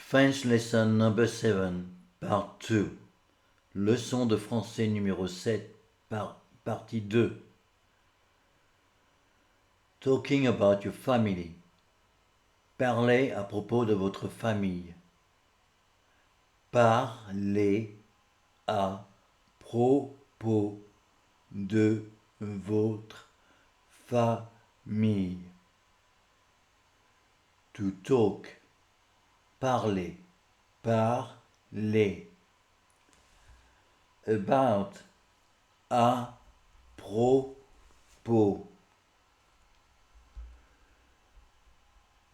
French lesson number 7, part 2. Leçon de français numéro 7, partie 2. Talking about your family. Parlez à propos de votre famille. Parlez à propos de votre famille. To talk. Parler. Parler. About. À propos.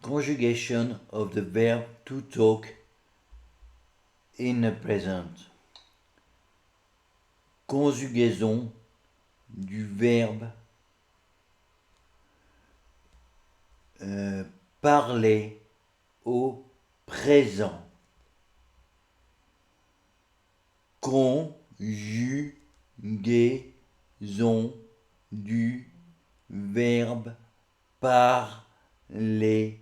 Conjugation of the verb to talk in the present. Conjugaison du verbe parler au présent. Conjugaison du verbe parler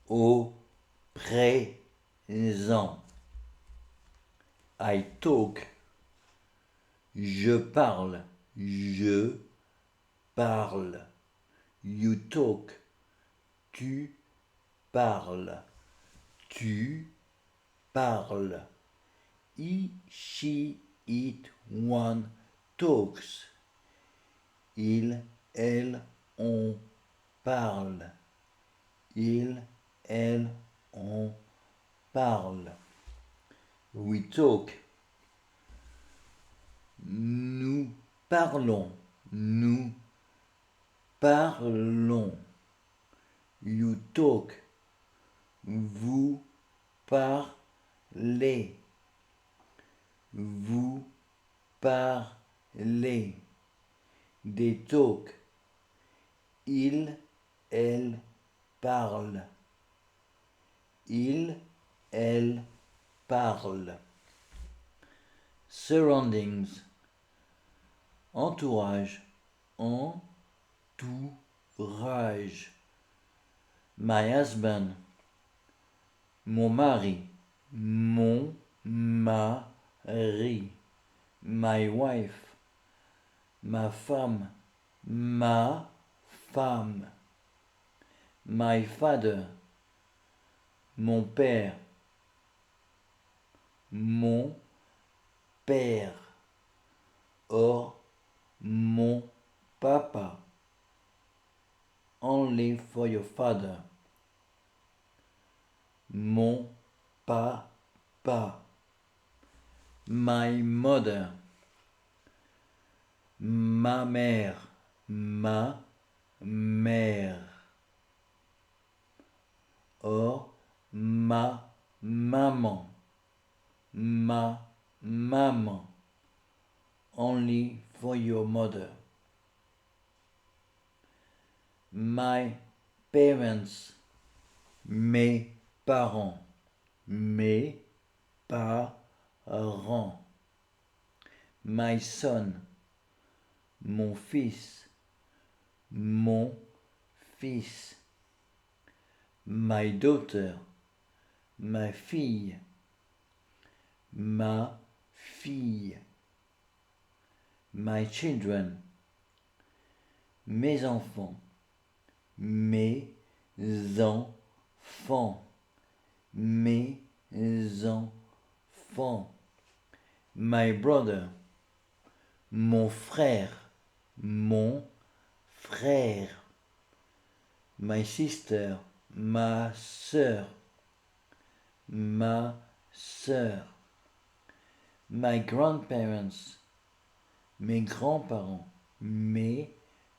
au présent. I talk. Je parle. Je parle. You talk. Tu parles. Tu parles. He, she, it, one talks. Il, elle, on parle. Il, elle, on parle. We talk. Nous parlons. Nous parlons. You talk. Vous parlez. Vous parlez. They talk. Il, elle parle. Il, elle parle. Surroundings. Entourage. Entourage. My husband. Mon mari. Mon mari. My wife. Ma femme. Ma femme. My father. Mon père. Mon père. Or, mon papa. Only for your father. Mon papa. My mother. Ma mère. Ma mère. Or, ma maman. Ma maman. Only for your mother. My parents. Mes parents. Mes parents. My son. Mon fils. Mon fils. My daughter. Ma fille. Ma fille. My children. Mes enfants. Mes enfants. Mes enfants. My brother. Mon frère. Mon frère. My sister. Ma sœur. Ma sœur. My grandparents. Mes grands-parents. Mes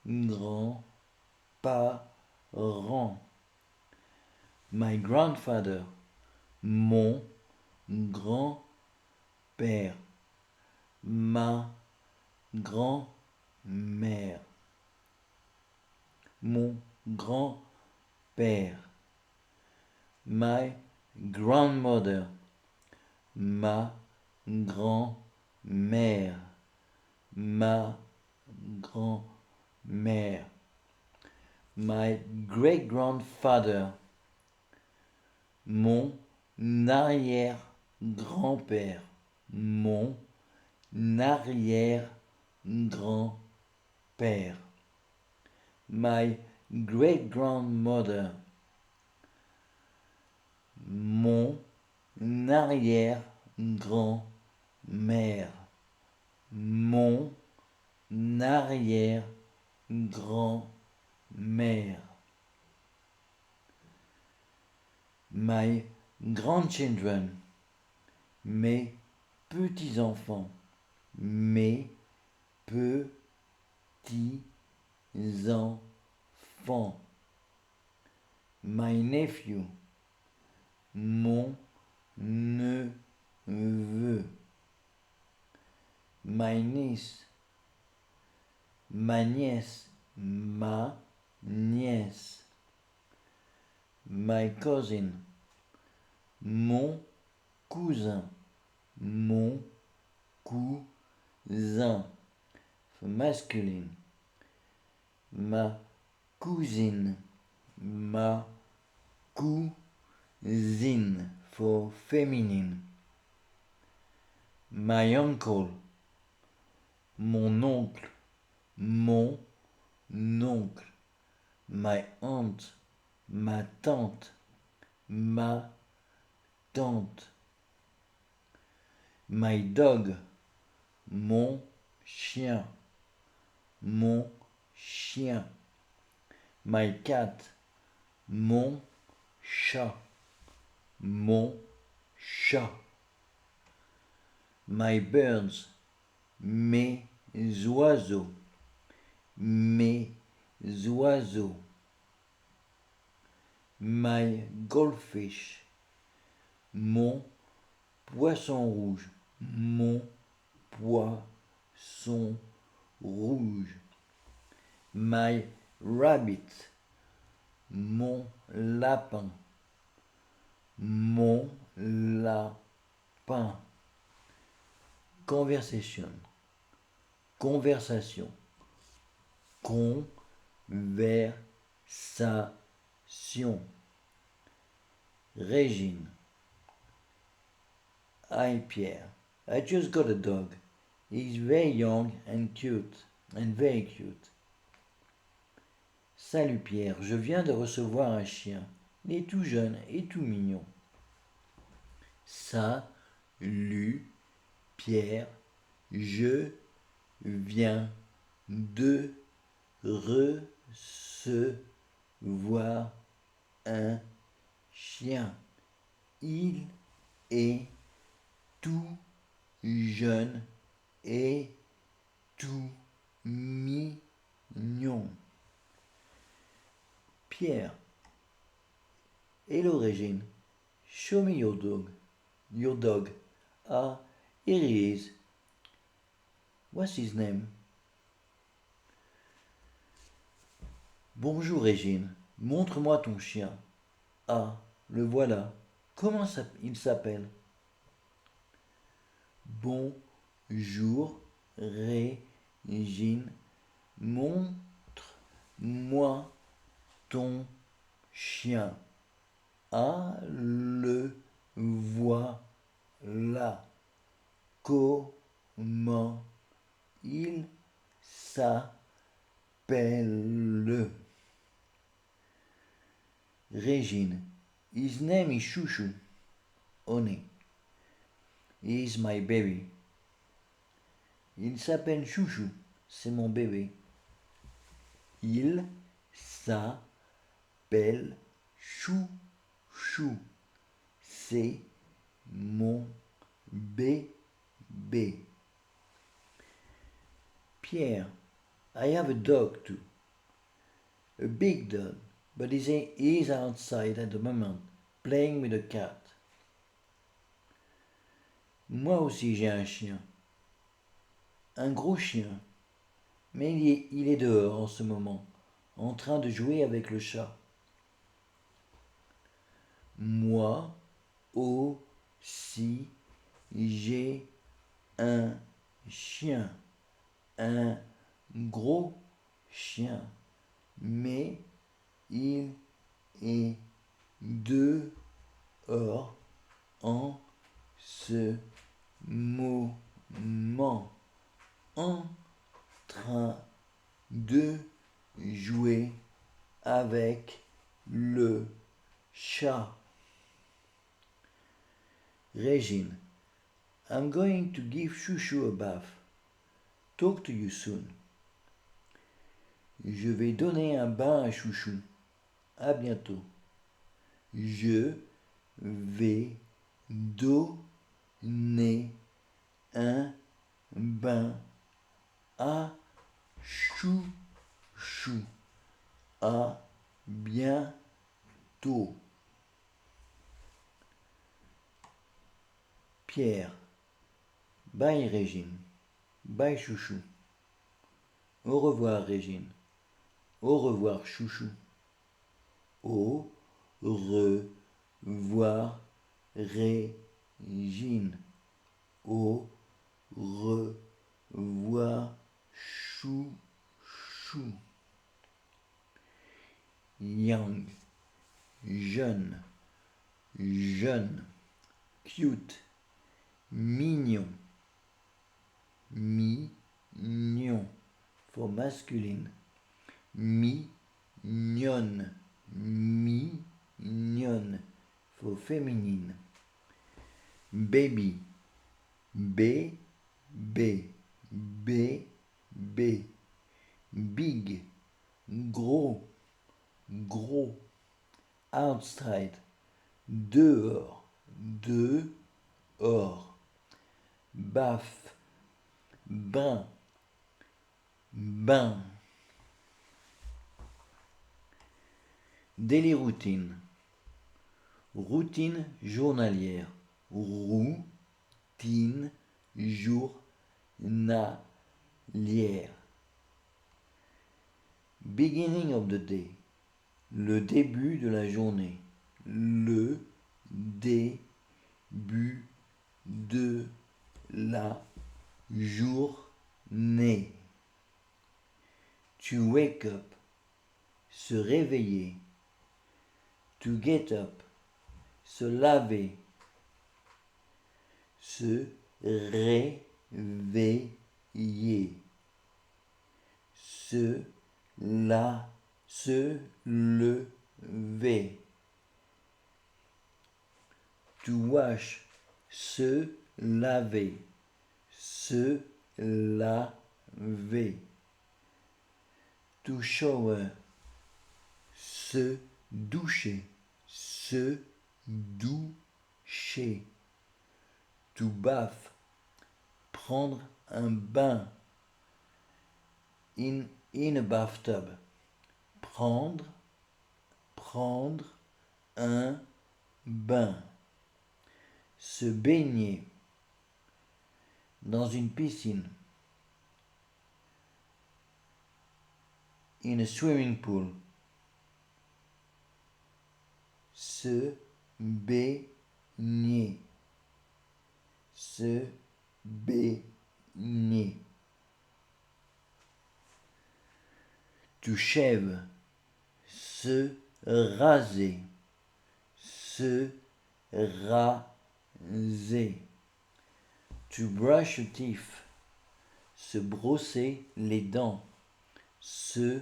grands-parents. My grandfather. Mon grand-père. Ma grand-mère. Mon grand-père. My grandmother. Ma grand-mère. Ma grand-mère. My great-grandfather. Mon arrière-grand-père. Mon arrière-grand-père. My great-grandmother. Mon arrière-grand-mère. Mon arrière-grand-mère. My grandchildren. Mes petits-enfants. Mes petits-enfants. My nephew. Mon neveu. My niece. Ma nièce. Ma nièce. My cousin. Mon cousin. Mon cousin. Masculine. Ma cousine. Ma cousine. For feminine. My uncle. Mon oncle. Mon oncle. My aunt. Ma tante. Ma tante. My dog. Mon chien. Mon chien. My cat. Mon chat. Mon chat. My birds. Mes oiseaux. Mes oiseaux. My goldfish. Mon poisson rouge. Mon poisson rouge. My rabbit. Mon lapin. Mon lapin. Conversation. Conversation. Conversation. Régine. Hi Pierre. I just got a dog. He's very young and cute. And very cute. Salut Pierre, je viens de recevoir un chien. Il est tout jeune et tout mignon. Salut Pierre, je viens de recevoir un chien. Il est tout jeune et tout mignon. Pierre. Hello Régine. Show me your dog. Your dog. Ah, here he is. What's his name? Bonjour Régine. Montre-moi ton chien. Ah, le voilà. Comment il s'appelle? Bonjour Régine. Montre-moi ton chien. Ah, le voilà. Comment il s'appelle? Régine. His name is Chouchou. Honey. He is my baby. Il s'appelle Chouchou. C'est mon bébé. Il s'appelle Chouchou. C'est mon bébé. Pierre. I have a dog too. A big dog, but he is outside at the moment, playing with a cat. Moi aussi j'ai un chien. Un gros chien. Mais il est dehors en ce moment, en train de jouer avec le chat. Moi aussi j'ai un chien. Un gros chien. Mais il est dehors en ce moment en train de jouer avec le chat. Régine, I'm going to give Chouchou a bath. Talk to you soon. Je vais donner un bain à Chouchou. À bientôt. Je vais donner un bain à Chouchou. À bientôt. Pierre. Bye Régine. Bye Chouchou. Au revoir Régine. Au revoir Chouchou. Au revoir Régine. Au revoir Chouchou. Young. Jeune. Jeune. Cute. Mignon. Mignon. For masculine. Mignonne. Mignonne. For féminine. Baby. Bébé. Bébé. Big. Gros. Gros. Outside. Dehors. Dehors. Baf. Bain. Bain. Daily routine. Routine journalière. Routine journalière. Beginning of the day. Le début de la journée. Le début de la journée. To wake up. Se réveiller. To get up. Se laver. Se réveiller. Se lever. To wash. Se laver. Se laver. To shower. Se doucher. Se doucher. To bath. Prendre un bain. In a bathtub. Prendre un bain. Se baigner. Dans une piscine. In a swimming pool. Se baigner. Se baigner. To shave. Se raser. Se raser. To brush your teeth. Se brosser les dents. Se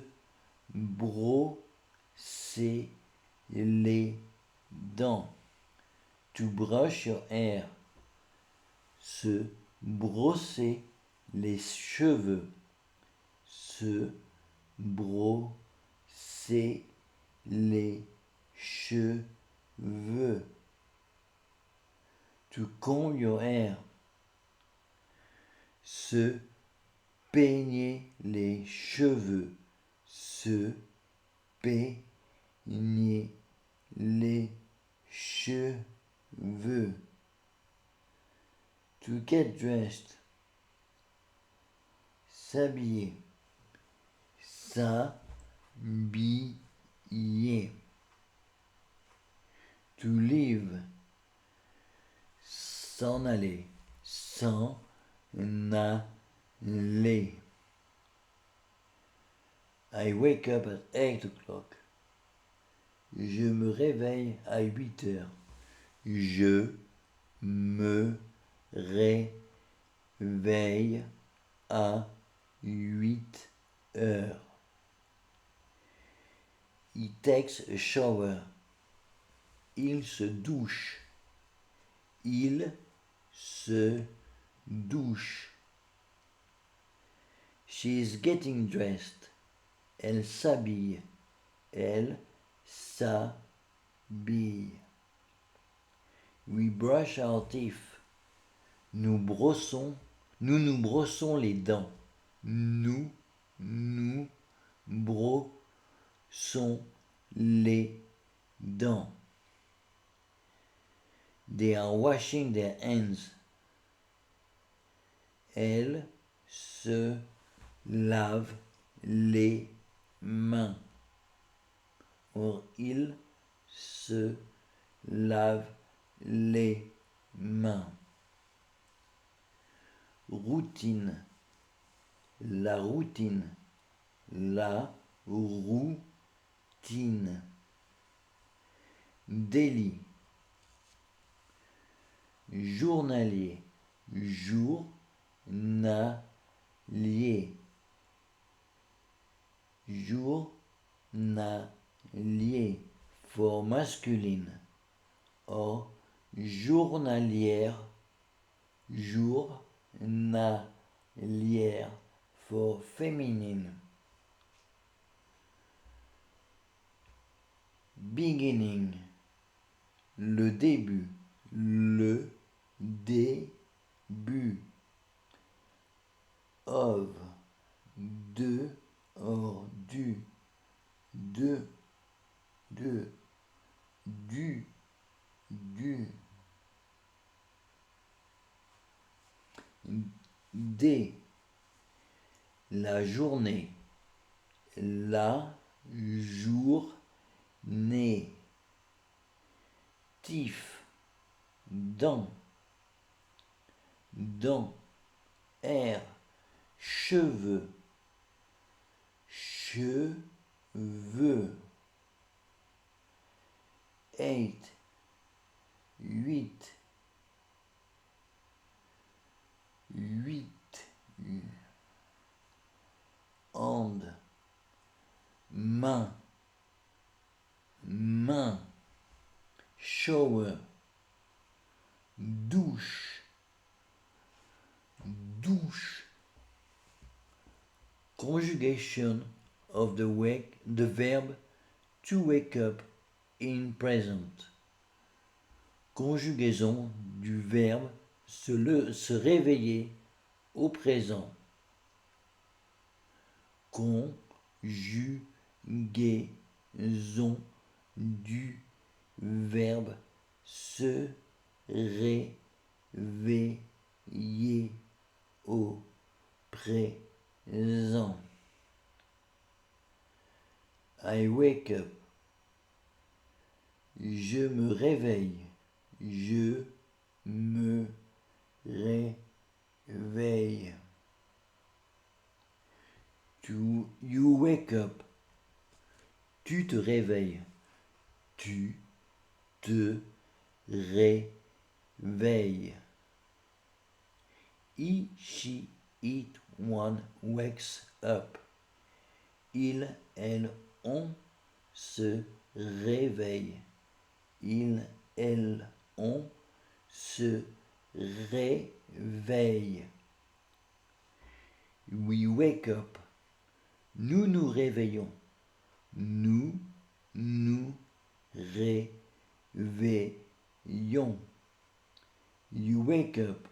brosser les dents. To brush your hair. Se brosser les cheveux. Se brosser les cheveux. To comb your hair. Se peigner les cheveux. Se peigner les cheveux. To get dressed. S'habiller. S'habiller. To leave. S'en aller. S'en aller. I wake up at 8 o'clock. Je me réveille à 8 heures. Je me réveille à 8 heures. He takes a shower. Il se douche. Il se douche. She is getting dressed. Elle s'habille. Elle s'habille. We brush our teeth. Nous nous brossons les dents. Nous brossons les dents. They are washing their hands. Elles se lavent les mains. Or, ils se lavent les mains. Routine. La routine. La routine. Daily. Journalier. Journalier. Journalier. For masculine. Or journalière. Journalière. For féminine. Beginning. Le début. Le début. Of. De. Or. Du. De. Du. Des. La journée. La journée. Tif. Dents. Air. Cheveux. Eight. 8. Hand. Main. Shower. Douche. Conjugation of the verb to wake up in present. Conjugaison du verbe se réveiller au présent. Conjugaison du verbe se réveiller au présent. I wake up. Je me réveille. Je me réveille. You wake up. Tu te réveilles. Tu te réveilles. He, she, it, one wakes up. Il, elle, on se réveille. Il, elle, on se réveille. We wake up. Nous nous réveillons. Nous nous réveillons. You wake up.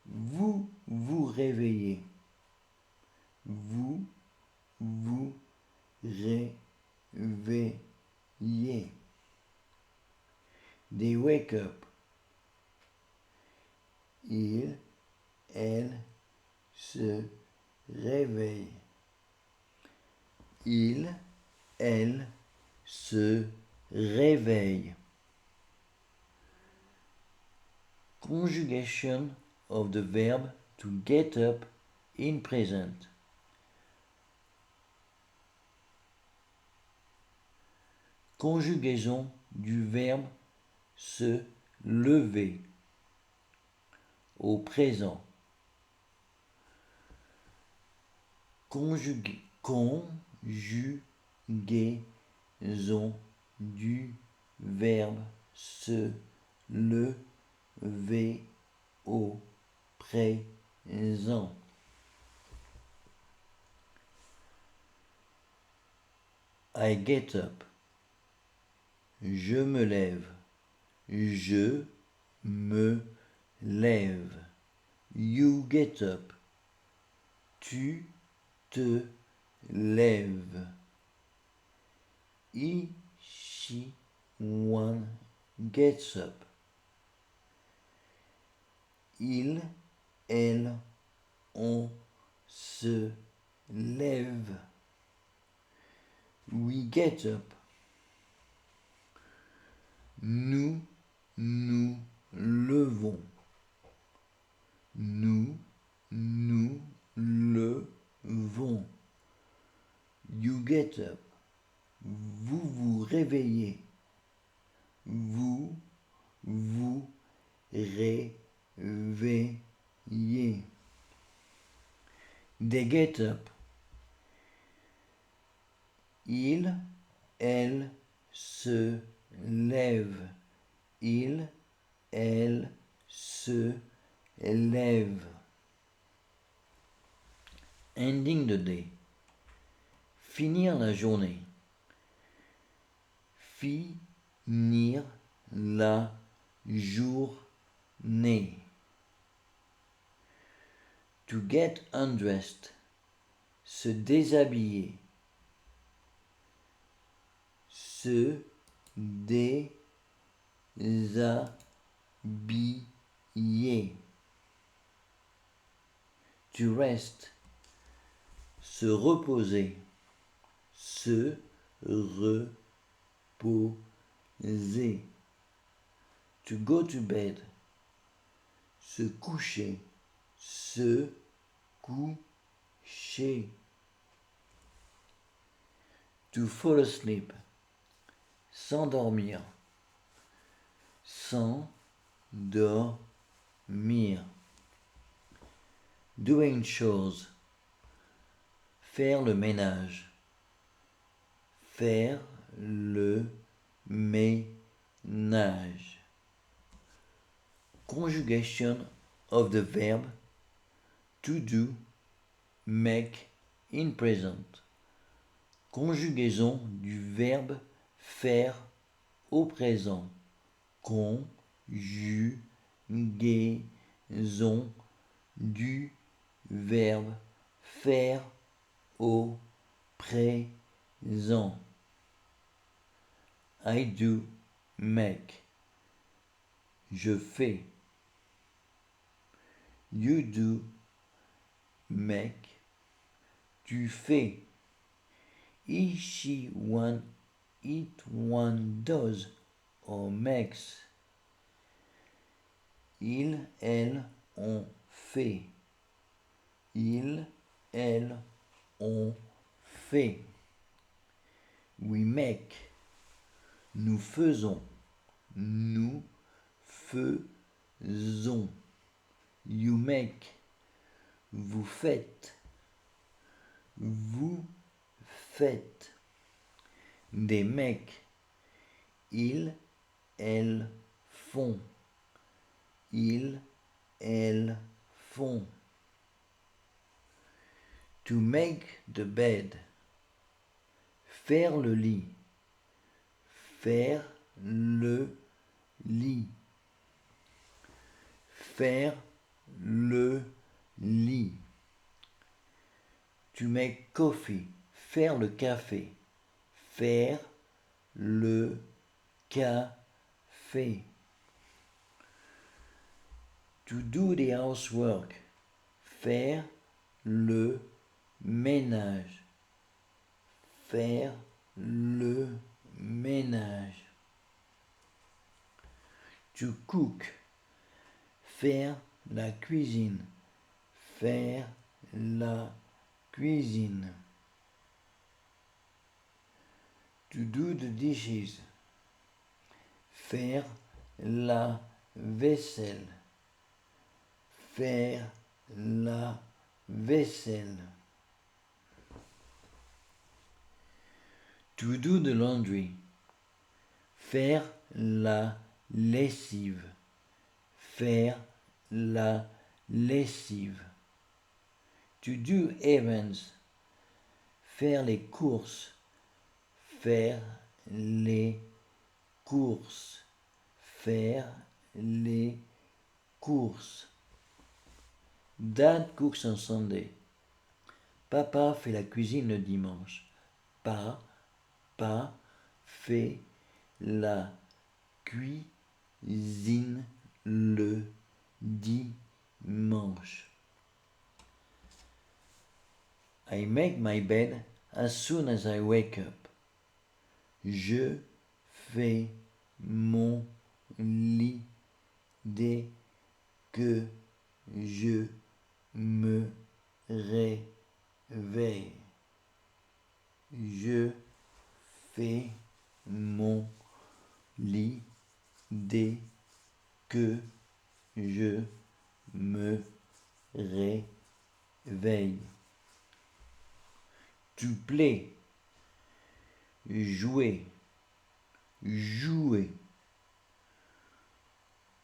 Vous vous réveillez. Vous vous réveillez. They wake up. Il, elle se réveille. Il, elle se réveille. Conjugation of the verb to get up in present. Conjugaison du verbe se lever, au présent. Conjugaison du verbe se lever au présent. I get up. Je me lève. Je me lève. You get up. Tu te lèves. He, she, one gets up. Il, elle, on se lève. We get up. Nous nous levons. Nous nous levons. You get up. Vous vous réveillez. Vous vous réveillez. They get up. Il, elle se lève. Il, elle se lève. Ending the day. Finir la journée. Finir la journée. To get undressed. Se déshabiller. Se déshabiller. To rest. Se reposer. Se reposer. To go to bed. Se coucher. Se coucher. To fall asleep. S'endormir. S'endormir. Doing chores. Faire le ménage. Faire le ménage. Conjugation of the verb to do, make in present. Conjugaison du verbe faire au présent. Conjugaison du verbe faire au présent. I do, make. Je fais. You do, make. Tu fais. He, she, one, it, one does or makes. Il, elle, on fait. Il, elle, on fait. We make. Nous faisons. Nous faisons. You make. Vous faites. Vous faites. They make. Ils, elles font. Ils, elles font. To make the bed. Faire le lit. Faire le lit. Faire le lit. To make coffee. Faire le café. Faire le café. To do the housework. Faire le ménage. Faire le ménage. To cook. Faire la cuisine. Faire la cuisine. To do the dishes. Faire la vaisselle. Faire la vaisselle. To do the laundry. Faire la lessive. Faire la lessive. To do errands. Faire les courses. Faire les courses. Faire les courses. Dad cooks on Sunday. Papa fait la cuisine le dimanche. Papa fait la cuisine le dimanche. I make my bed as soon as I wake up. Je fais mon lit dès que je me réveille. Je fais mon lit dès que je me réveille. To play. Jouer. Jouer.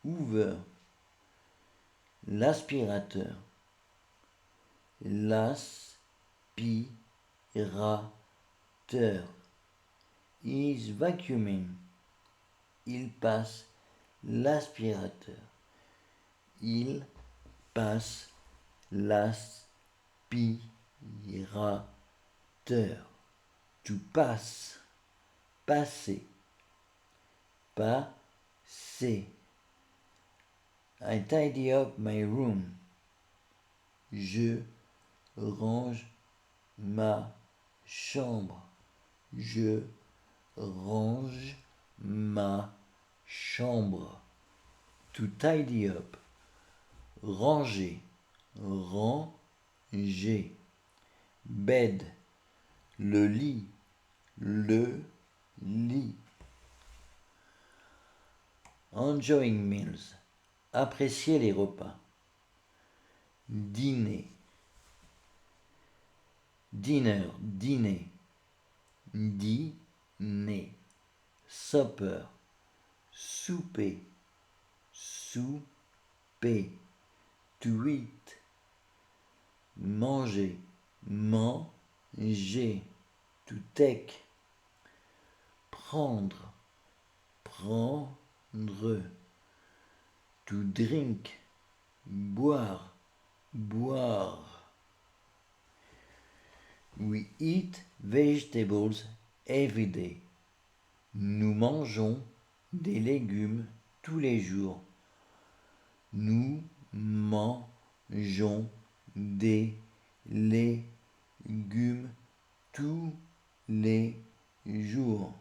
Hoover. L'aspirateur. L'aspirateur. He is vacuuming. Il passe l'aspirateur. Il passe l'aspirateur. To pass. Passer. Passer. I tidy up my room. Je range ma chambre. Je range ma chambre. To tidy up. Ranger. Ranger. Bed. Le lit. Le lit. Enjoying meals. Apprécier les repas. Dîner. Dinner. Dîner. Dîner. Supper. Souper. Souper. To eat. Manger. Manger. To take. Prendre. Prendre. To drink. Boire. Boire. We eat vegetables every day. Nous mangeons des légumes tous les jours. Nous mangeons des légumes tous les jours.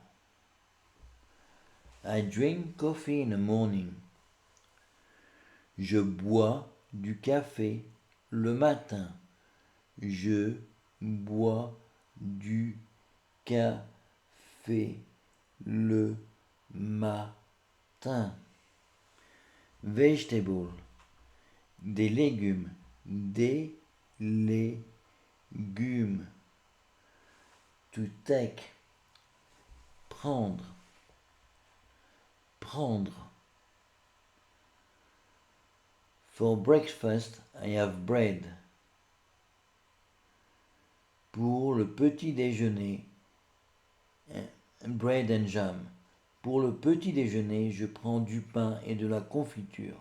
I drink coffee in the morning. Je bois du café le matin. Je bois du café le matin. Vegetable. Des légumes. Des légumes. To take. Prendre. Prendre. For breakfast, I have bread. Pour le petit déjeuner, bread and jam. Pour le petit déjeuner, je prends du pain et de la confiture.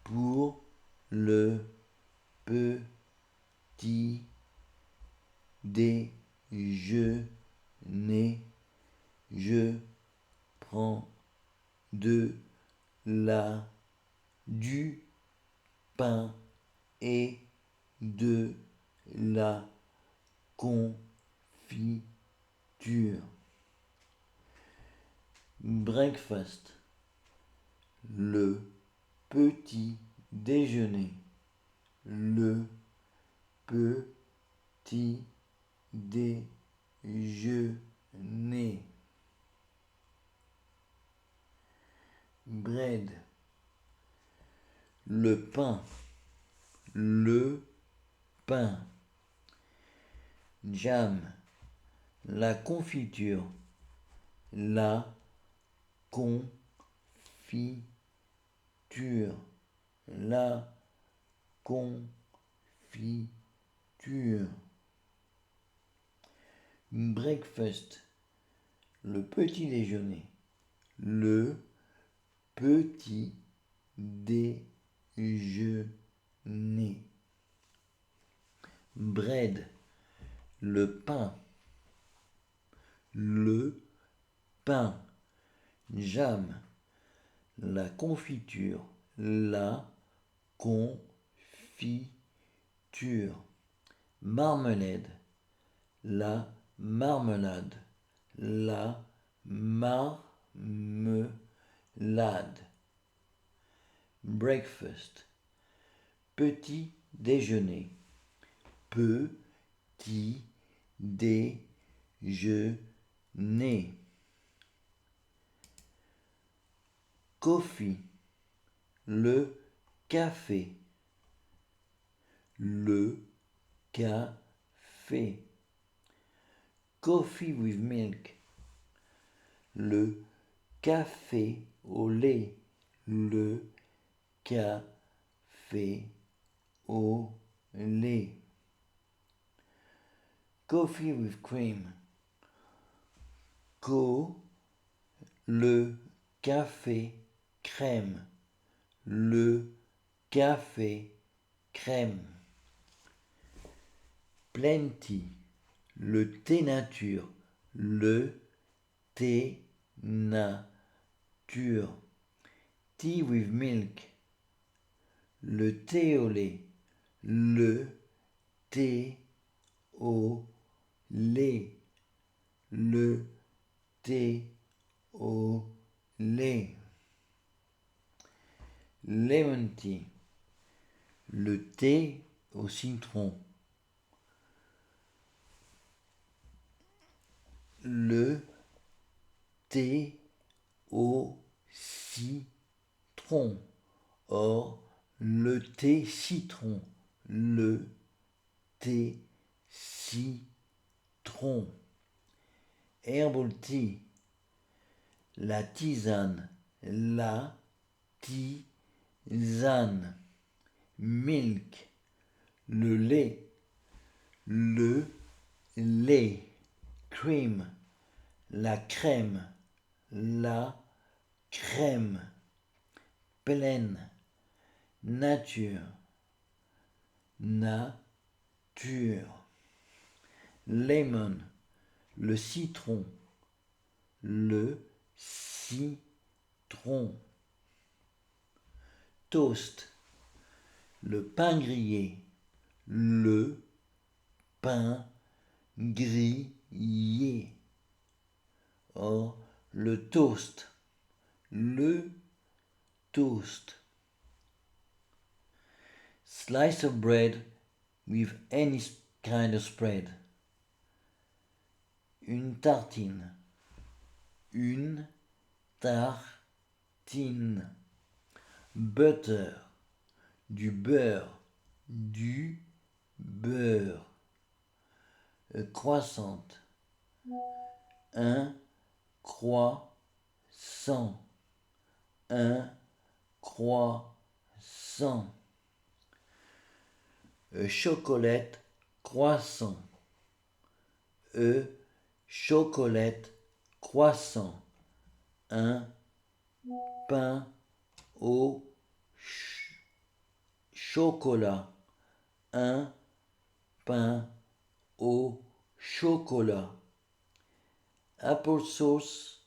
Pour le petit déjeuner, je prends du pain et de la confiture. Breakfast. Le petit déjeuner. Le petit déjeuner. bread, le pain, le pain, jam, la confiture, la confiture, la confiture, breakfast, le petit déjeuner, le petit déjeuner, bread, le pain, jam, la confiture, la confiture, marmelade, la marmelade, la marmelade, breakfast, petit déjeuner, petit déjeuner, coffee, le café, coffee with milk, le café au lait, le café au lait, coffee with cream, le café crème, le café crème, plenty, le thé nature, le thé nature, tea with milk, le thé au lait, le thé au lait, le thé au lait, lemon tea, le thé au citron, le thé au citron, or le thé citron, le thé citron, herbal tea, la tisane, la tisane, milk, le lait, cream, la crème, pleine, nature, lemon, le citron, toast, le pain grillé, le pain grillé, or le toast, slice of bread with any kind of spread, une tartine, butter, du beurre, croissant, un croissant, chocolate croissant, chocolate croissant, un pain au chocolat, un pain au chocolat, applesauce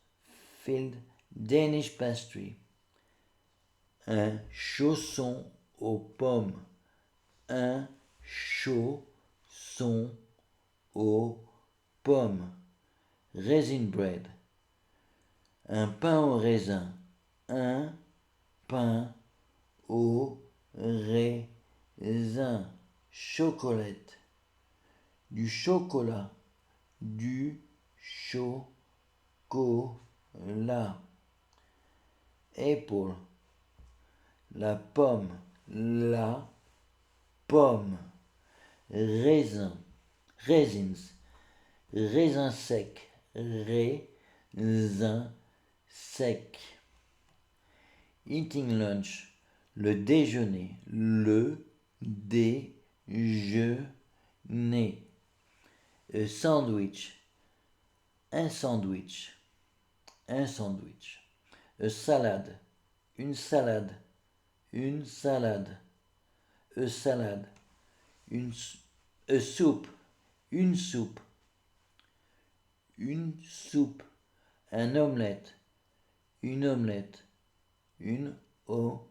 filled Danish pastry, un chausson aux pommes, un chausson aux pommes, raisin bread, un pain au raisin, un pain au raisin, chocolate, du chocolat, apple, la pomme, la pomme, raisin, raisins, raisin sec, raisin sec. Eating lunch, le déjeuner, le déjeuner. A sandwich, un sandwich, un sandwich. A salad, une salade, une salade. A salad, a soup, une soupe, une soupe. Un omelette, une omelette, une omelette.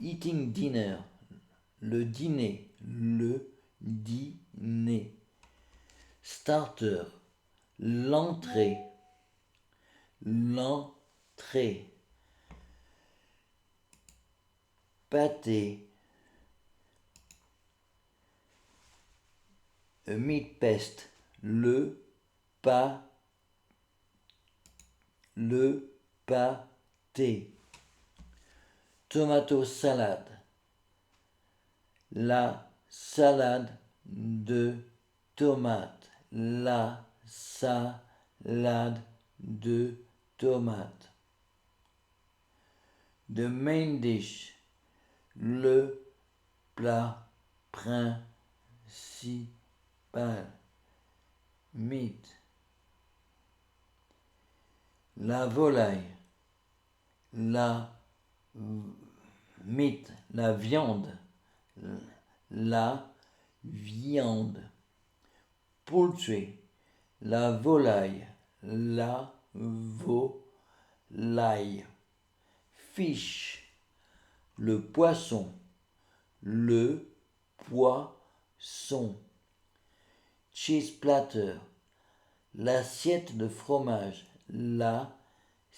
Eating dinner, le dîner, le dîner. Starter, l'entrée, l'entrée. Pâté, a meat paste, le pâté. Tomato salade, la salade de tomates, la salade de tomates. The main dish, le plat principal, meat. La volaille, la meat, la viande, la viande. Poultry, la volaille, la volaille. Fish, le poisson, le poisson. Cheese platter, l'assiette de fromage, l'assiette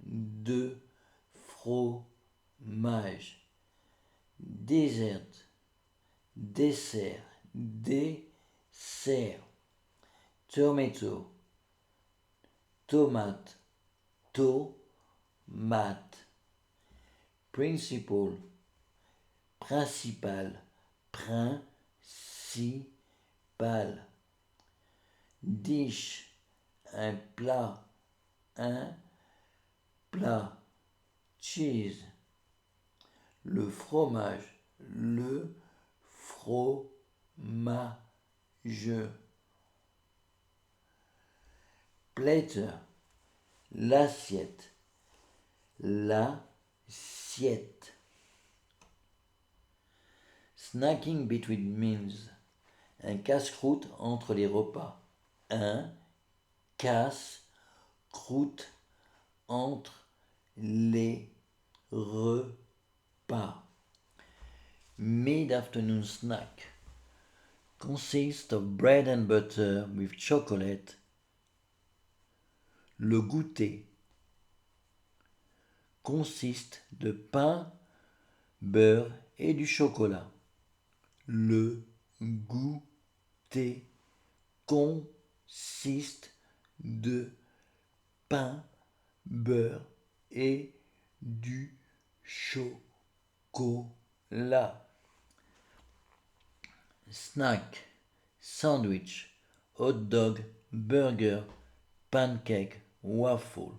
de fromage. Dessert, dessert, dessert. Tomato, tomate, tomate. Principal, principal, principal. Dish, un plat, un plat. Cheese, le fromage, le fromage. Platter, l'assiette, l'assiette. Snacking between meals, un casse-croûte entre les repas. Un casse-croûte entre les repas. Mid-afternoon snack consists of bread and butter with chocolate. Le goûter consiste de pain, beurre et du chocolat. Le goûter consiste de pain, beurre et du chocolat. Snack, sandwich, hot dog, burger, pancake, waffle.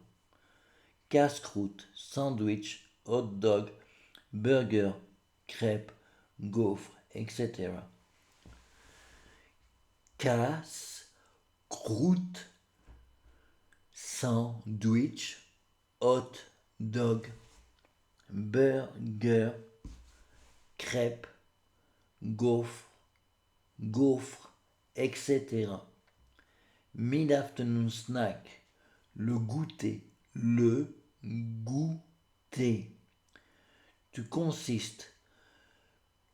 Casse-croûte, sandwich, hot dog, burger, crêpe, gaufre, etc. Casse-croûte, sandwich, hot dog, burger, crêpe, gaufre, etc. Mid-afternoon snack, le goûter, le goûter. To consist,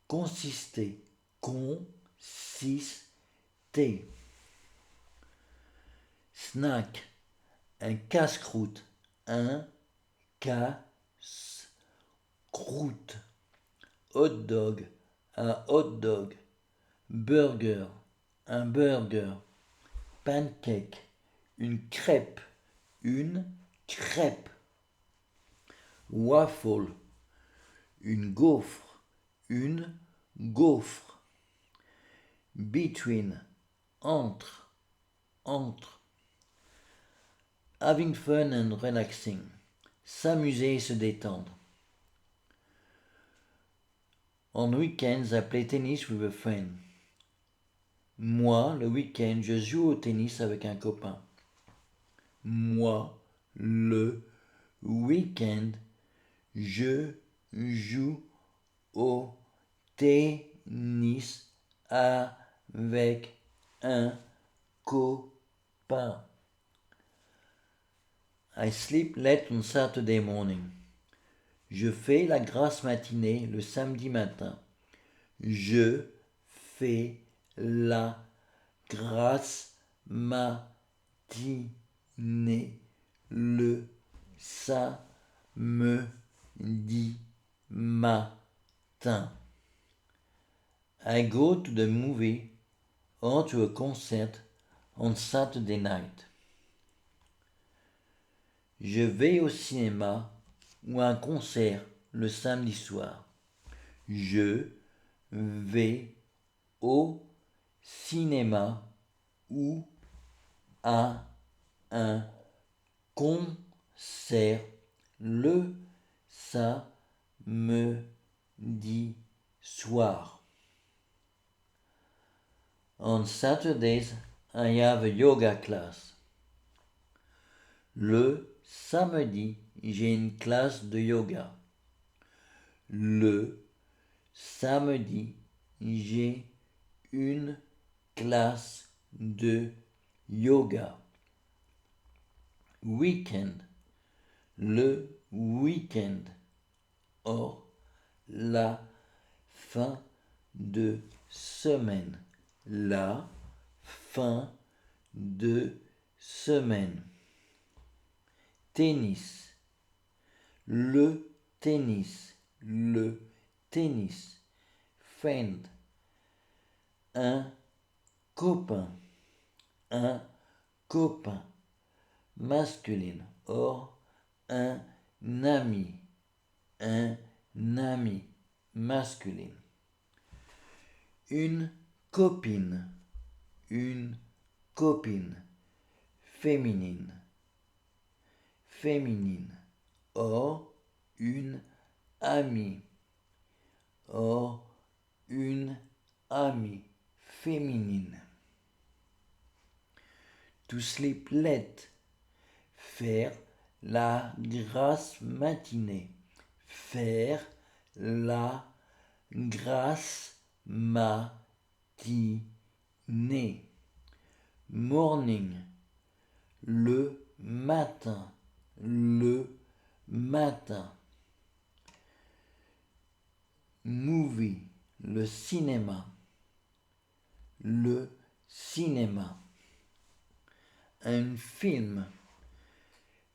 consister, consister. Snack, un casse-croûte, un casse-croûte. Hot dog, un hot dog. Burger, un burger. Pancake, une crêpe, une crêpe. Waffle, une gaufre, une gaufre. Between, entre, entre. Having fun and relaxing, s'amuser et se détendre. On weekends, I play tennis with a friend. Moi, le week-end, je joue au tennis avec un copain. Moi, le week-end, je joue au tennis avec un copain. I sleep late on Saturday morning. Je fais la grasse matinée le samedi matin. Je fais la grasse matinée le samedi matin. I go to the movie or to a concert on Saturday night. Je vais au cinéma ou à un concert le samedi soir. Je vais au cinéma ou à un concert le samedi soir. On Saturdays, I have a yoga class. Le samedi, j'ai une classe de yoga. Le samedi, j'ai une classe de yoga. Weekend, le week-end, or la fin de semaine. La fin de semaine. Tennis, le tennis, le tennis. Friend, un copain, un copain. Masculine, or un ami, masculine. Une copine, féminine, or une amie, féminine. To sleep late, faire la grasse matinée, faire la grasse matinée. Morning, le matin, Movie, le cinéma, Un film,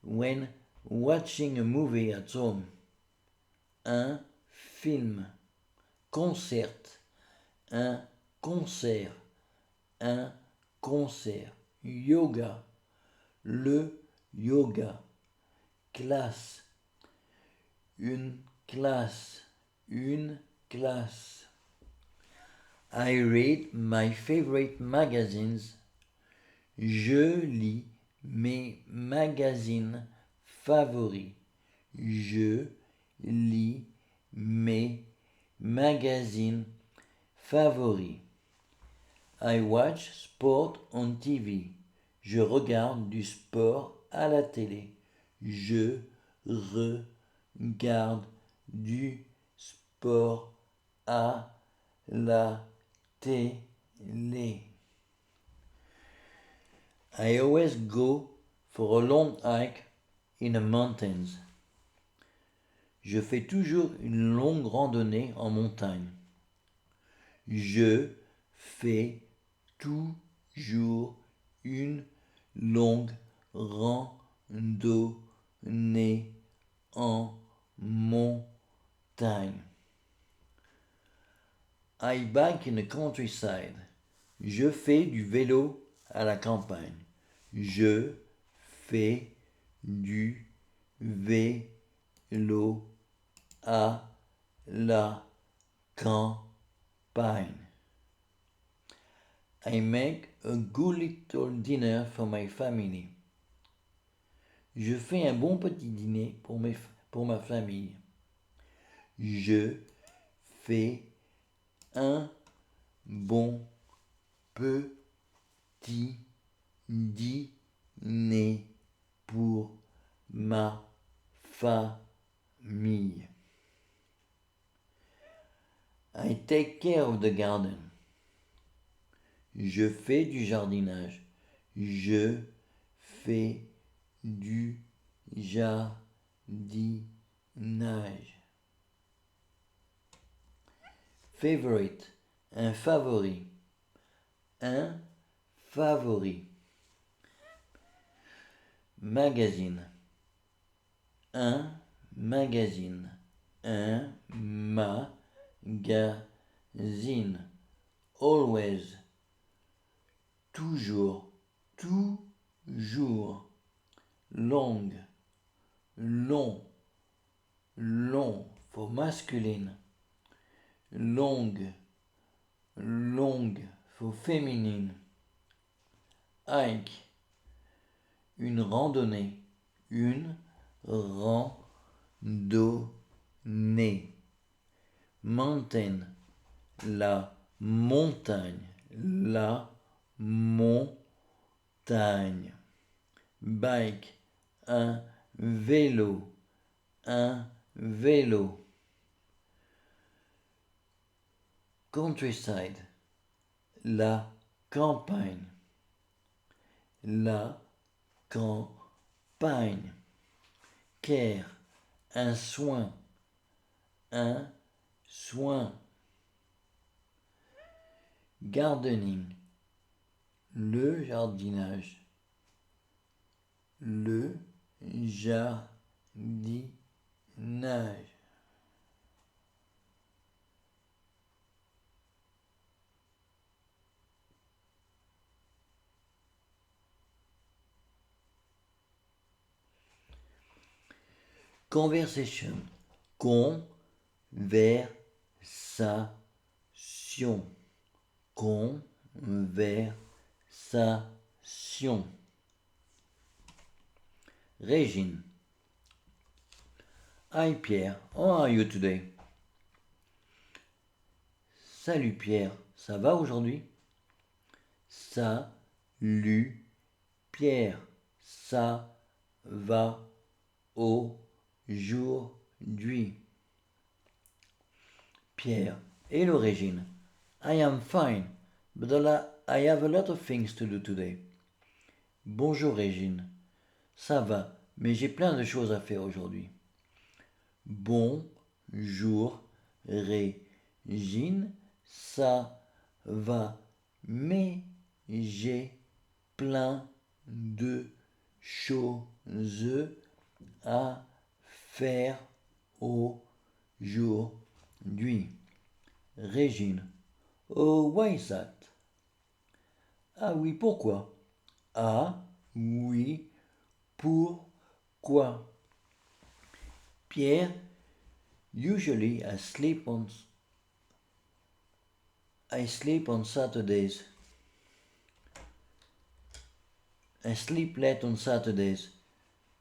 when watching a movie at home. Un film. Concert, un concert. Yoga, le yoga. Classe, une classe. I read my favorite magazines. Je lis mes magazines favoris. Je lis mes magazines favoris. I watch sport on TV. Je regarde du sport à la télé. Je regarde du sport à la télé. I always go for a long hike in the mountains. Je fais toujours une longue randonnée en montagne. Je fais toujours une longue randonnée en montagne. I bike in the countryside. Je fais du vélo à la campagne. Je fais du vélo à la campagne. I make a good little dinner for my family. Je fais un bon petit dîner pour ma famille. Je fais un bon petit dîner pour ma famille. I take care of the garden. Je fais du jardinage. Je fais du jardinage. Favorite, un favori. Un favori. Magazine. Un magazine. Un magazine. Always. Toujours. Toujours. Long. Long. Long. For masculine. Longue. Longue. For féminine. Hike. Une randonnée. Une randonnée. Mountain. La montagne. La montagne. Bike. Un vélo. Un vélo. Countryside. La campagne. La campagne. Care. Un soin. Un soin. Gardening. Le jardinage. Le jardinage. Conversation. Conversation. Conversation. Régine. Hi Pierre, how are you today? Salut Pierre, ça va aujourd'hui? Salut Pierre, ça va aujourd'hui. Pierre, hello Régine. I am fine, but I have a lot of things to do today. Bonjour Régine. Ça va, mais j'ai plein de choses à faire aujourd'hui. Bonjour Régine. Ça va, mais j'ai plein de choses à faire aujourd'hui. Régine. Oh, why is that? Ah oui, pourquoi? Ah oui, pourquoi? Pierre, usually I sleep on Saturdays. I sleep late on Saturdays,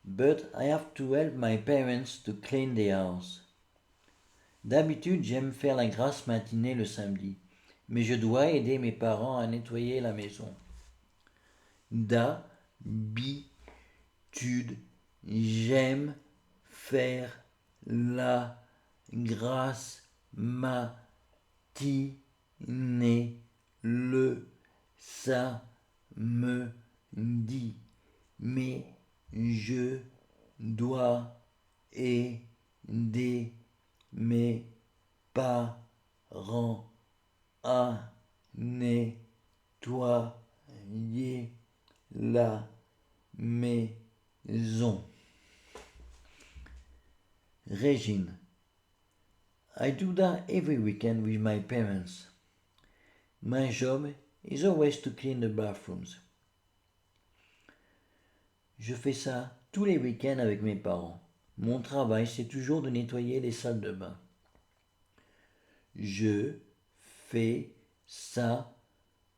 but I have to help my parents to clean the house. D'habitude, j'aime faire la grasse matinée le samedi, mais je dois aider mes parents à nettoyer la maison. D'habitude, j'aime faire la grasse matinée le samedi, mais je dois aider mes parents à nettoyer la maison. Régine. I do that every weekend with my parents. My job is always to clean the bathrooms. Je fais ça tous les week-ends avec mes parents. Mon travail, c'est toujours de nettoyer les salles de bain. Je fais ça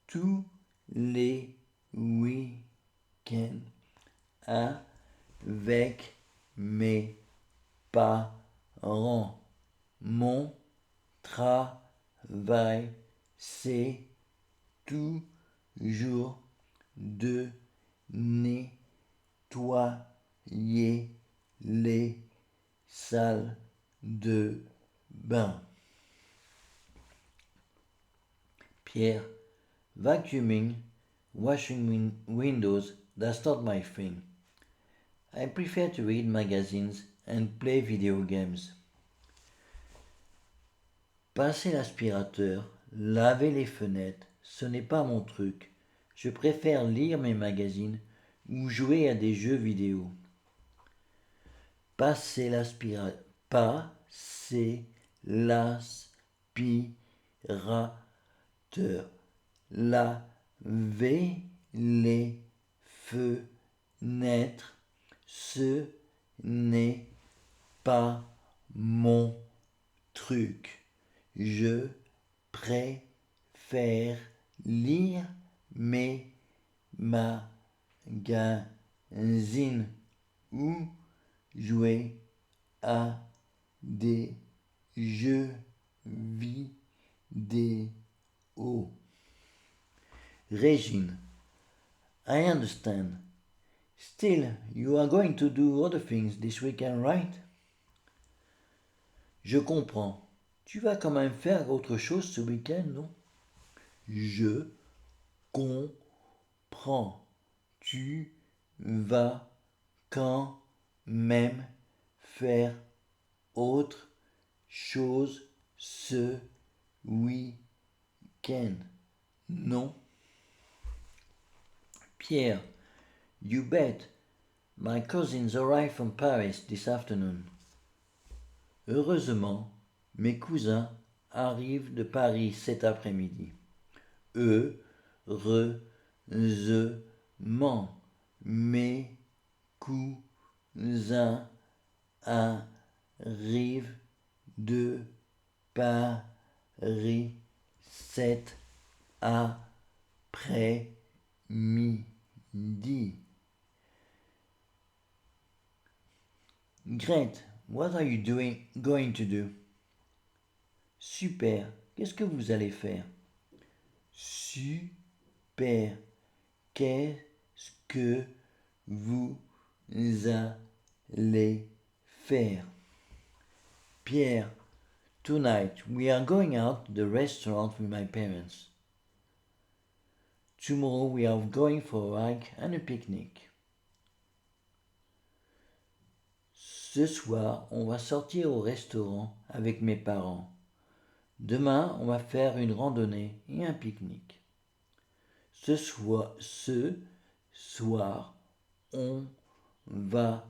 tous les week-ends avec mes parents. Mon travail, c'est toujours de nettoyer les salles de bain. Pierre, vacuuming, washing windows, that's not my thing. I prefer to read magazines and play video games. Passer l'aspirateur, laver les fenêtres, ce n'est pas mon truc. Je préfère lire mes magazines ou jouer à des jeux vidéo. Passer l'aspirateur, laver les fenêtres, ce n'est pas mon truc. Je préfère lire mes magazines ou jouer à des jeux vidéo. Régine, I understand. Still, you are going to do other things this weekend, right? Je comprends. Tu vas quand même faire autre chose ce week-end, non? Je comprends. Tu vas quand même faire autre chose ce week-end, non? Pierre, you bet. My cousins arrive from Paris this afternoon. Heureusement, mes cousins arrivent de Paris cet après-midi. Heureusement, mes cousins arrivent de Paris cet après-midi. Great, what are you going to do? Super, qu'est-ce que vous allez faire? Super, qu'est-ce que vous allez faire? Pierre, tonight we are going out to the restaurant with my parents. Tomorrow we are going for a hike and a picnic. Ce soir, on va sortir au restaurant avec mes parents. Demain, on va faire une randonnée et un pique-nique. Ce soir, on va sortir au restaurant avec mes parents. Demain, on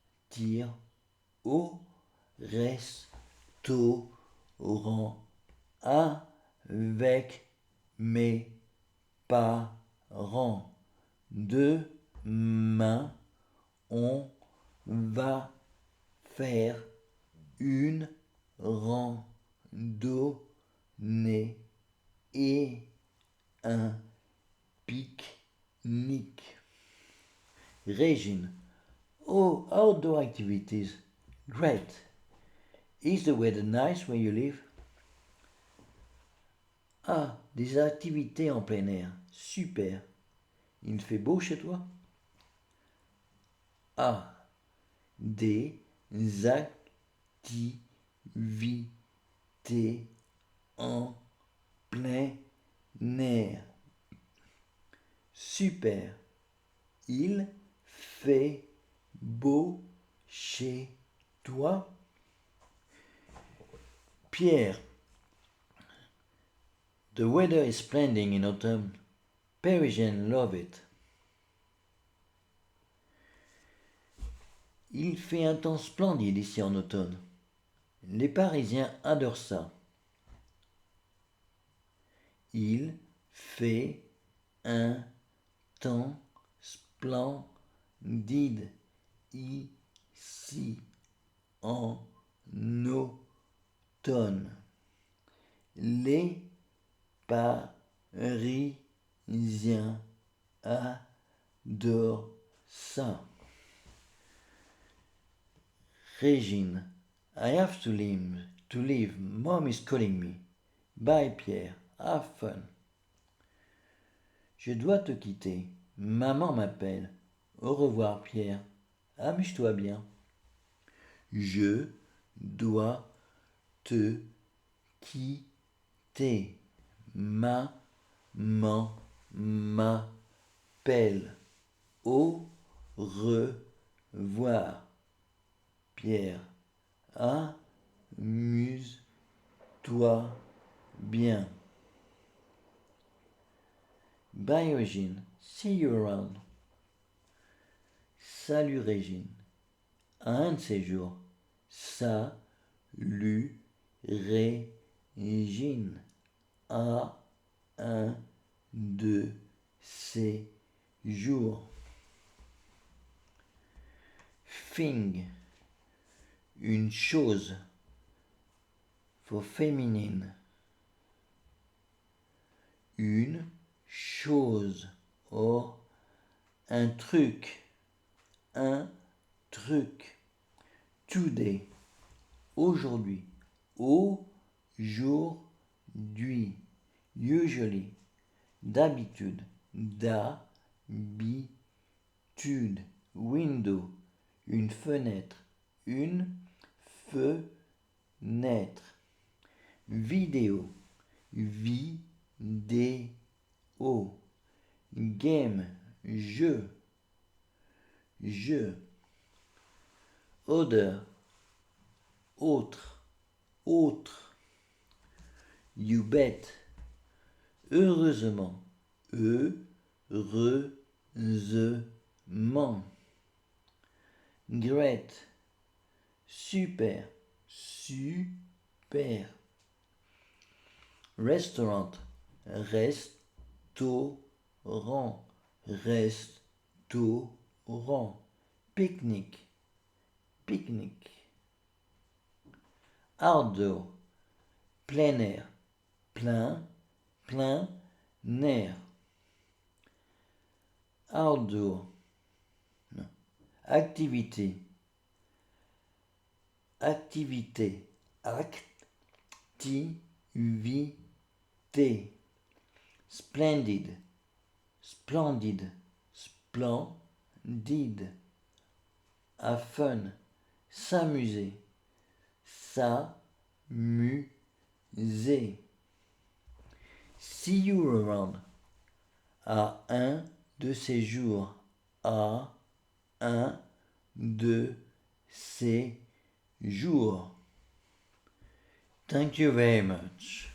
va faire une randonnée et un pique-nique. Régine, oh, outdoor activities. Great. Is the weather nice where you live? Ah, des activités en plein air. Super. Il fait beau chez toi? Ah, des activités en plein air. Super. Il fait beau chez toi? Pierre, the weather is splendid in autumn. Parisians love it. Il fait un temps splendide ici en automne. Les Parisiens adorent ça. Il fait un temps splendide did, ici, en automne. Les Parisiens adorent ça. Régine, I have to leave. Mom is calling me. Bye Pierre, have fun. Je dois te quitter. Maman m'appelle. Au revoir Pierre. Amuse-toi bien. Je dois te quitter. Maman m'appelle. Au revoir Pierre. Amuse-toi bien. Bye Régine. See you around. Salut Régine. À un de ces jours. Salut Régine. À un de ces jours. Thing. Une chose. For féminine. Une chose. Or, un truc. Un truc. Today. Aujourd'hui. Aujourd'hui. Usually. D'habitude. D'habitude. Window. Une fenêtre. Une fenêtre. Vidéo. Vidéo. Game. Jeu. Jeu. Odeur. Autre. Autre. You bet. Heureusement. Heureusement. Great. Super. Super. Restaurant. Restaurant. Restaurant. Picnic. Picnic. Outdoor. Plein air. Plein air. Outdoor. Non. Activité. Activité. Activité. Splendid. Splendide. Splendide. Have fun. S'amuser. S'amuser. See you around. À un de ces jours. À un de ces jours. Thank you very much.